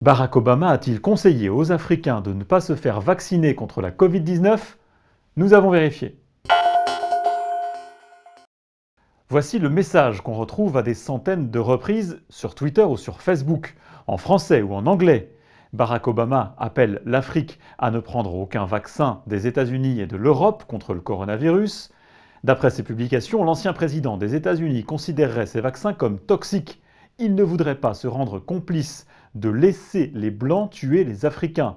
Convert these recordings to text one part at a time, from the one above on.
Barack Obama a-t-il conseillé aux Africains de ne pas se faire vacciner contre la Covid-19? Nous avons vérifié. Voici le message qu'on retrouve à des centaines de reprises sur Twitter ou sur Facebook, en français ou en anglais. Barack Obama appelle l'Afrique à ne prendre aucun vaccin des États-Unis et de l'Europe contre le coronavirus. D'après ces publications, l'ancien président des États-Unis considérerait ces vaccins comme toxiques. Il ne voudrait pas se rendre complice de laisser les Blancs tuer les Africains.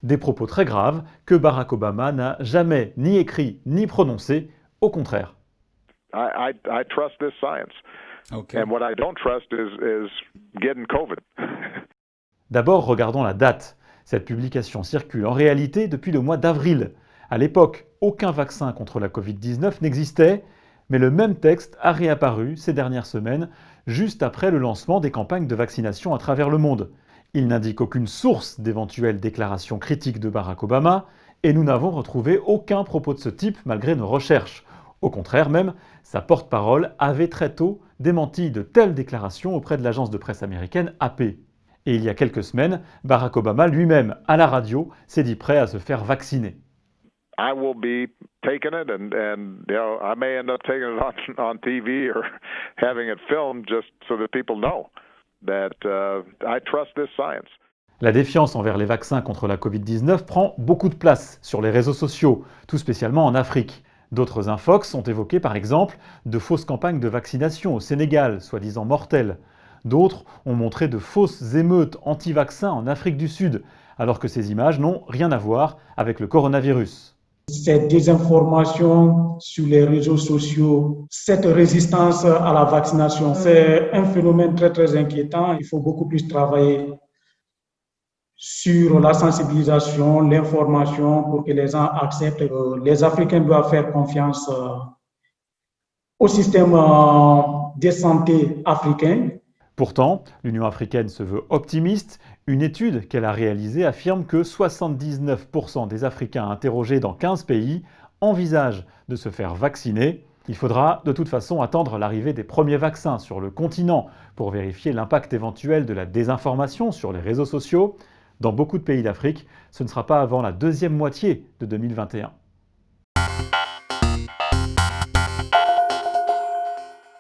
Des propos très graves que Barack Obama n'a jamais ni écrit ni prononcés, au contraire. I trust this science. Okay. And what I don't trust is getting COVID. D'abord, regardons la date. Cette publication circule en réalité depuis le mois d'avril. À l'époque, aucun vaccin contre la Covid-19 n'existait, mais le même texte a réapparu ces dernières semaines, juste après le lancement des campagnes de vaccination à travers le monde. Il n'indique aucune source d'éventuelles déclarations critiques de Barack Obama, et nous n'avons retrouvé aucun propos de ce type malgré nos recherches. Au contraire même, sa porte-parole avait très tôt démenti de telles déclarations auprès de l'agence de presse américaine AP. Et il y a quelques semaines, Barack Obama lui-même, à la radio, s'est dit prêt à se faire vacciner. I will be taking it, and I may end up taking it on TV or having it filmed just so that people know that I trust this science. La défiance envers les vaccins contre la Covid-19 prend beaucoup de place sur les réseaux sociaux, tout spécialement en Afrique. D'autres infox ont évoqué par exemple de fausses campagnes de vaccination au Sénégal, soi-disant mortelles. D'autres ont montré de fausses émeutes anti-vaccins en Afrique du Sud, alors que ces images n'ont rien à voir avec le coronavirus. Cette désinformation sur les réseaux sociaux, cette résistance à la vaccination, c'est un phénomène très très inquiétant. Il faut beaucoup plus travailler sur la sensibilisation, l'information pour que les gens acceptent. Les Africains doivent faire confiance au système de santé africain. Pourtant, l'Union africaine se veut optimiste. Une étude qu'elle a réalisée affirme que 79% des Africains interrogés dans 15 pays envisagent de se faire vacciner. Il faudra de toute façon attendre l'arrivée des premiers vaccins sur le continent pour vérifier l'impact éventuel de la désinformation sur les réseaux sociaux. Dans beaucoup de pays d'Afrique, ce ne sera pas avant la deuxième moitié de 2021.